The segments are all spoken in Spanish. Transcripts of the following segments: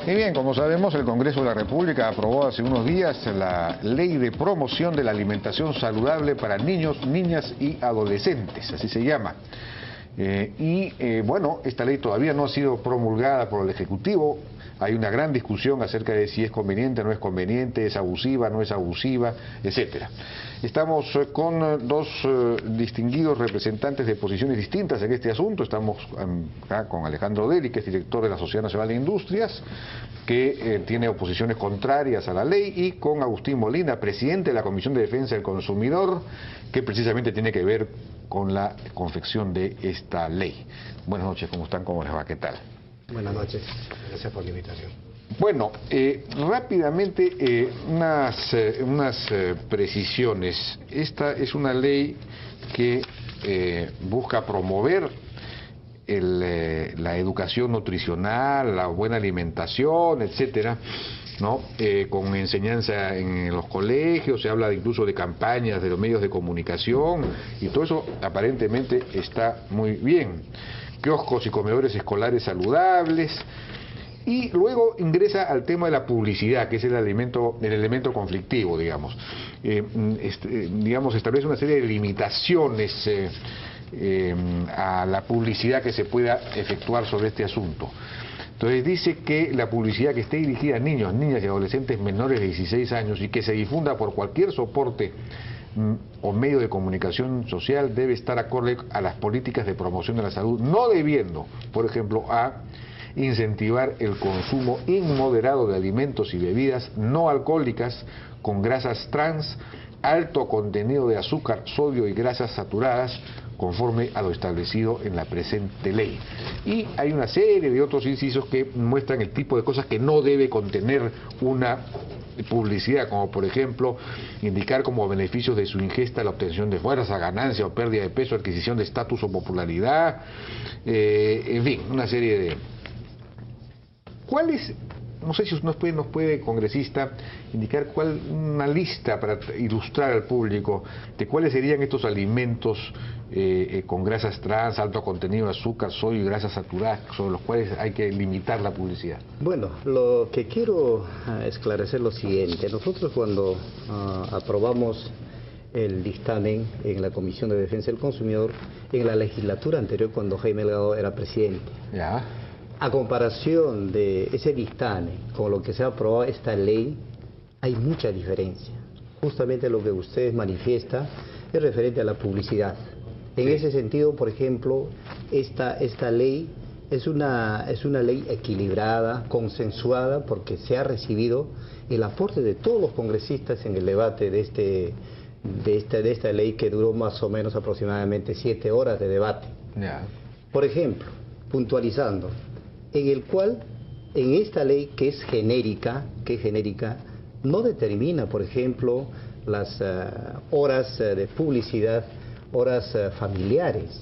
Y bien, como sabemos, el Congreso de la República aprobó hace unos días la Ley de Promoción de la Alimentación Saludable para Niños, Niñas y Adolescentes, así se llama. Bueno, esta ley todavía no ha sido promulgada por el Ejecutivo. Hay una gran discusión acerca de si es conveniente o no es conveniente, es abusiva, no es abusiva, etcétera. Estamos con dos distinguidos representantes de posiciones distintas en este asunto. Estamos acá con Alejandro Deli, que es director de la Sociedad Nacional de Industrias, que tiene oposiciones contrarias a la ley, y con Agustín Molina, presidente de la Comisión de Defensa del Consumidor, que precisamente tiene que ver con la confección de esta ley. Buenas noches, ¿cómo están? ¿Cómo les va? ¿Qué tal? Buenas noches, gracias por la invitación. Bueno, rápidamente unas precisiones. Esta es una ley que busca promover la educación nutricional, la buena alimentación, etcétera, ¿no? Con enseñanza en los colegios, se habla incluso de campañas de los medios de comunicación, y todo eso aparentemente está muy bien. Kioscos y comedores escolares saludables, y luego ingresa al tema de la publicidad, que es el elemento conflictivo, digamos. Establece una serie de limitaciones a la publicidad que se pueda efectuar sobre este asunto. Entonces dice que la publicidad que esté dirigida a niños, niñas y adolescentes menores de 16 años y que se difunda por cualquier soporte o medio de comunicación social debe estar acorde a las políticas de promoción de la salud, no debiendo, por ejemplo, incentivar el consumo inmoderado de alimentos y bebidas no alcohólicas con grasas trans, alto contenido de azúcar, sodio y grasas saturadas, conforme a lo establecido en la presente ley. Y hay una serie de otros incisos que muestran el tipo de cosas que no debe contener una publicidad, como por ejemplo indicar como beneficios de su ingesta la obtención de fuerza, ganancia o pérdida de peso, adquisición de estatus o popularidad, en fin, una serie de... ¿Cuál es? No sé si nos puede, congresista, indicar una lista para ilustrar al público de cuáles serían estos alimentos con grasas trans, alto contenido de azúcar, sodio y grasas saturadas, sobre los cuales hay que limitar la publicidad. Bueno, lo que quiero esclarecer lo siguiente. Nosotros cuando aprobamos el dictamen en la Comisión de Defensa del Consumidor, en la legislatura anterior, cuando Jaime Delgado era presidente, ya. A comparación de ese dictamen con lo que se ha aprobado esta ley, hay mucha diferencia. Justamente lo que usted manifiesta es referente a la publicidad. En ese sentido, por ejemplo, esta ley es una ley equilibrada, consensuada, porque se ha recibido el aporte de todos los congresistas en el debate de esta ley, que duró más o menos aproximadamente 7 horas de debate. Por ejemplo, puntualizando, en el cual, en esta ley que es genérica, no determina, por ejemplo, las horas de publicidad, horas familiares,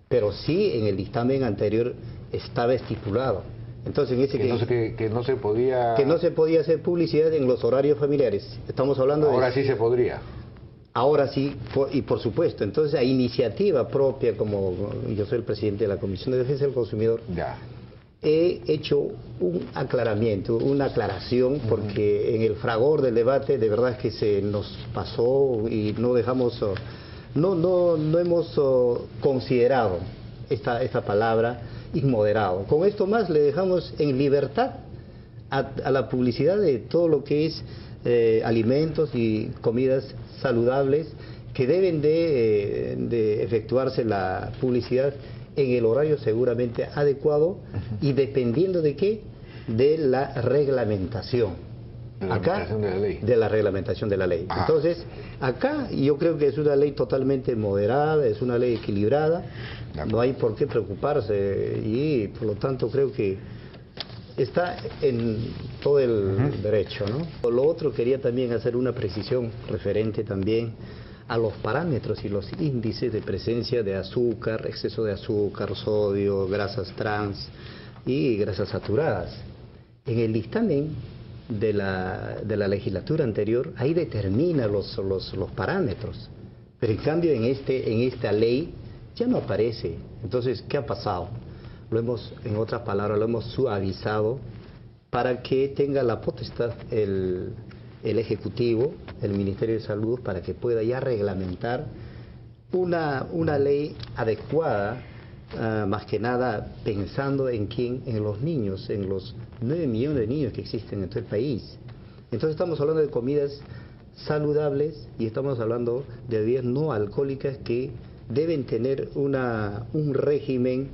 pero sí en el dictamen anterior estaba estipulado. Entonces, en ese que no se podía... Que no se podía hacer publicidad en los horarios familiares. Estamos hablando de... Ahora sí se podría. Ahora sí, y por supuesto, entonces a iniciativa propia, como yo soy el presidente de la Comisión de Defensa del Consumidor, he hecho un aclaramiento, una aclaración, porque en el fragor del debate de verdad que se nos pasó y no dejamos, no hemos considerado esta palabra inmoderado. Con esto más le dejamos en libertad a la publicidad de todo lo que es alimentos y comidas saludables, que deben de efectuarse la publicidad en el horario seguramente adecuado y dependiendo de qué, de la reglamentación. De la reglamentación de la ley. Entonces, acá yo creo que es una ley totalmente moderada, es una ley equilibrada, no hay por qué preocuparse, y por lo tanto creo que está en todo el derecho, ¿no? Lo otro, quería también hacer una precisión referente también a los parámetros y los índices de presencia de azúcar, exceso de azúcar, sodio, grasas trans y grasas saturadas. En el dictamen de la legislatura anterior, ahí determina los parámetros, pero en cambio en esta ley ya no aparece. Entonces, ¿qué ha pasado? En otras palabras, lo hemos suavizado para que tenga la potestad el Ejecutivo, el Ministerio de Salud, para que pueda ya reglamentar una ley adecuada, más que nada pensando en quién, en los niños, en los 9 millones de niños que existen en todo el país. Entonces estamos hablando de comidas saludables y estamos hablando de bebidas no alcohólicas que deben tener un régimen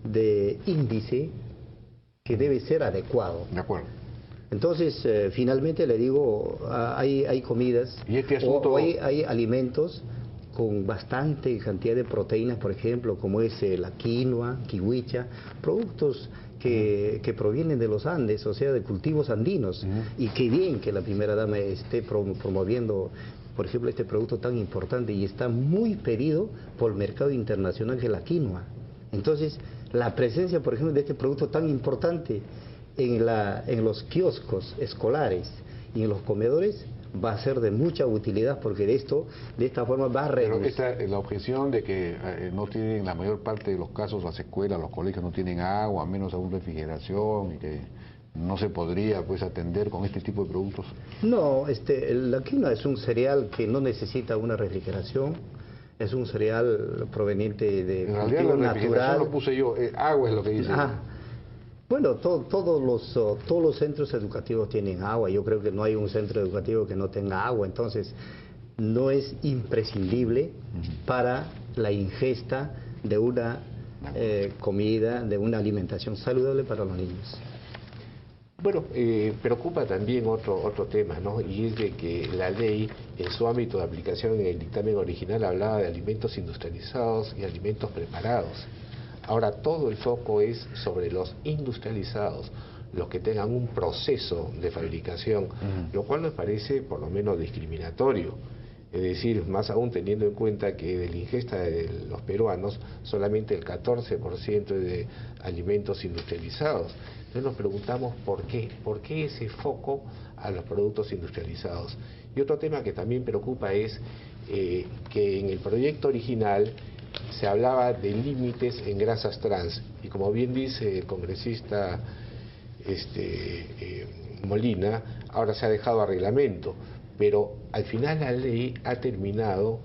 de índice que debe ser adecuado. De acuerdo. Entonces, finalmente le digo, hay comidas ¿Y este asunto... o hay alimentos con bastante cantidad de proteínas, por ejemplo, como es la quinoa, kiwicha, productos que provienen de los Andes, o sea, de cultivos andinos. Y qué bien que la primera dama esté promoviendo, por ejemplo, este producto tan importante y está muy pedido por el mercado internacional, que es la quinoa. Entonces, la presencia, por ejemplo, de este producto tan importante en los kioscos escolares y en los comedores va a ser de mucha utilidad, porque de esta forma va a reducir. Pero la objeción de que no tienen, la mayor parte de los casos, las escuelas, los colegios no tienen agua, menos aún refrigeración, y que no se podría pues atender con este tipo de productos. No, la quinoa es un cereal que no necesita una refrigeración. Es un cereal proveniente de cultivo natural. Lo puse yo, agua es lo que dice. Bueno, todos los centros educativos tienen agua. Yo creo que no hay un centro educativo que no tenga agua. Entonces, no es imprescindible para la ingesta de una comida, de una alimentación saludable para los niños. Bueno, preocupa también otro tema, ¿no? Y es de que la ley, en su ámbito de aplicación en el dictamen original, hablaba de alimentos industrializados y alimentos preparados. Ahora todo el foco es sobre los industrializados, los que tengan un proceso de fabricación, lo cual nos parece por lo menos discriminatorio. Es decir, más aún teniendo en cuenta que de la ingesta de los peruanos solamente el 14% es de alimentos industrializados. Entonces nos preguntamos por qué ese foco a los productos industrializados. Y otro tema que también preocupa es que en el proyecto original se hablaba de límites en grasas trans, y como bien dice el congresista Molina, ahora se ha dejado a reglamento, pero al final la ley ha terminado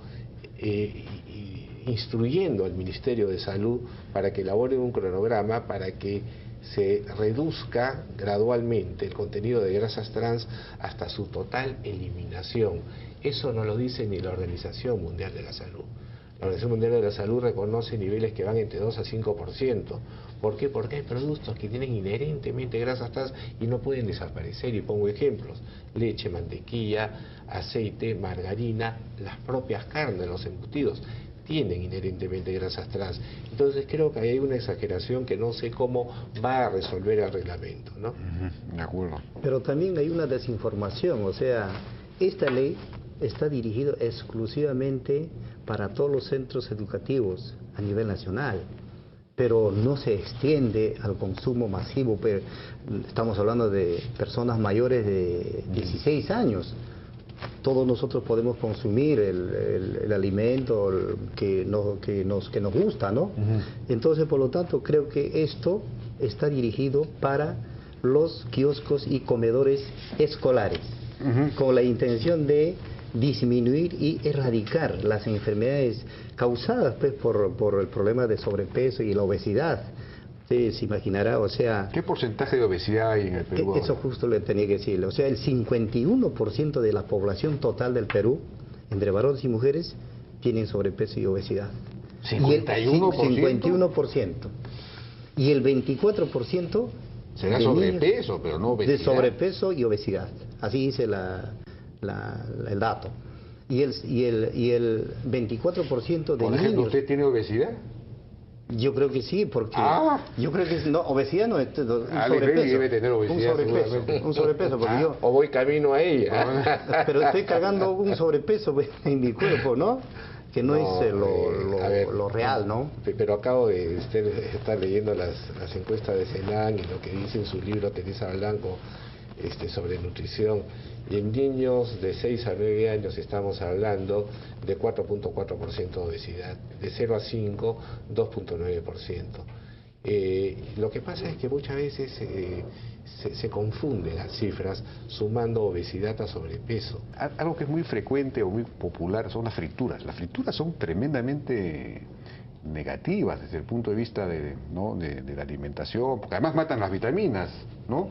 instruyendo al Ministerio de Salud para que elabore un cronograma para que se reduzca gradualmente el contenido de grasas trans hasta su total eliminación. Eso no lo dice ni la Organización Mundial de la Salud. La Organización Mundial de la Salud reconoce niveles que van entre 2 a 5%. ¿Por qué? Porque hay productos que tienen inherentemente grasas trans y no pueden desaparecer. Y pongo ejemplos: leche, mantequilla, aceite, margarina, las propias carnes, los embutidos, tienen inherentemente grasas trans. Entonces creo que hay una exageración que no sé cómo va a resolver el reglamento, ¿no? De acuerdo. Pero también hay una desinformación, o sea, esta ley está dirigida exclusivamente para todos los centros educativos a nivel nacional, pero no se extiende al consumo masivo. Pero estamos hablando de personas mayores de 16 años. Todos nosotros podemos consumir el alimento que nos gusta, ¿no? Entonces, por lo tanto, creo que esto está dirigido para los kioscos y comedores escolares, con la intención de disminuir y erradicar las enfermedades causadas pues, por el problema de sobrepeso y la obesidad. Usted se imaginará, o sea... ¿Qué porcentaje de obesidad hay en el Perú? Eso justo le tenía que decirle. O sea, el 51% de la población total del Perú, entre varones y mujeres, tienen sobrepeso y obesidad. ¿51%? 51%. Y el 24% será sobrepeso, pero no obesidad. De sobrepeso y obesidad. Así dice el dato. Y el 24% de Por ejemplo, niños... ¿usted tiene obesidad? Yo creo que sí, porque yo creo que no, obesidad no es sobrepeso. Debe tener obesidad, un sobrepeso, porque yo... O voy camino a ella. Pero estoy cargando un sobrepeso en mi cuerpo, ¿no? Que no es lo real, ¿no? Pero acabo de estar leyendo las encuestas de CELAN y lo que dice en su libro Teresa Blanco sobre nutrición. Y en niños de 6 a 9 años estamos hablando de 4.4% de obesidad, de 0 a 5, 2.9%. Lo que pasa es que muchas veces se confunden las cifras sumando obesidad a sobrepeso. Algo que es muy frecuente o muy popular son las frituras. Las frituras son tremendamente negativas desde el punto de vista de la alimentación, porque además matan las vitaminas, ¿no?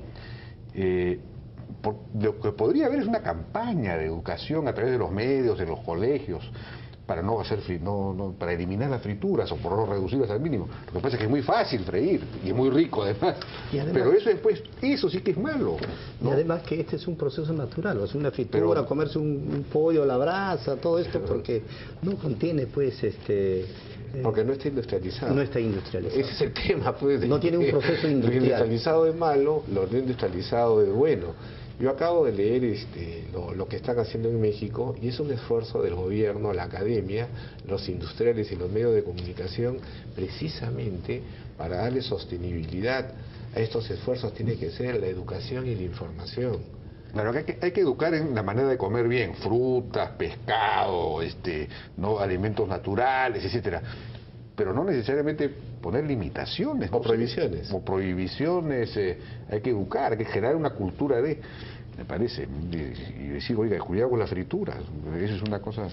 Lo que podría haber es una campaña de educación a través de los medios, de los colegios, para no hacer para eliminar las frituras o por no reducirlas al mínimo. Lo que pasa es que es muy fácil freír y es muy rico además, pero eso después, eso sí que es malo, ¿no? Y además que este es un proceso natural, o sea, una fritura, comerse un pollo a la brasa, todo esto, porque no contiene pues porque no está industrializado. No está industrializado. Ese es el tema, pues. No tiene un proceso industrial. Lo industrializado es malo, lo no industrializado es bueno. Yo acabo de leer lo que están haciendo en México y es un esfuerzo del gobierno, la academia, los industriales y los medios de comunicación precisamente para darle sostenibilidad a estos esfuerzos. Tiene que ser la educación y la información. Claro, que hay que educar en la manera de comer bien, frutas, pescado, alimentos naturales, etcétera, pero no necesariamente poner limitaciones. O prohibiciones. O prohibiciones, hay que educar, hay que generar una cultura me parece, y decir, oiga, cuidado con las frituras, eso es una cosa...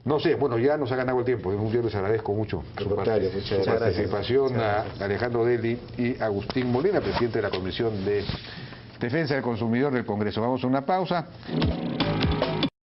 No sé, bueno, ya nos ha ganado el tiempo, yo les agradezco mucho su participación a Alejandro Deli y Agustín Molina, presidente de la Comisión de Defensa del Consumidor del Congreso. Vamos a una pausa.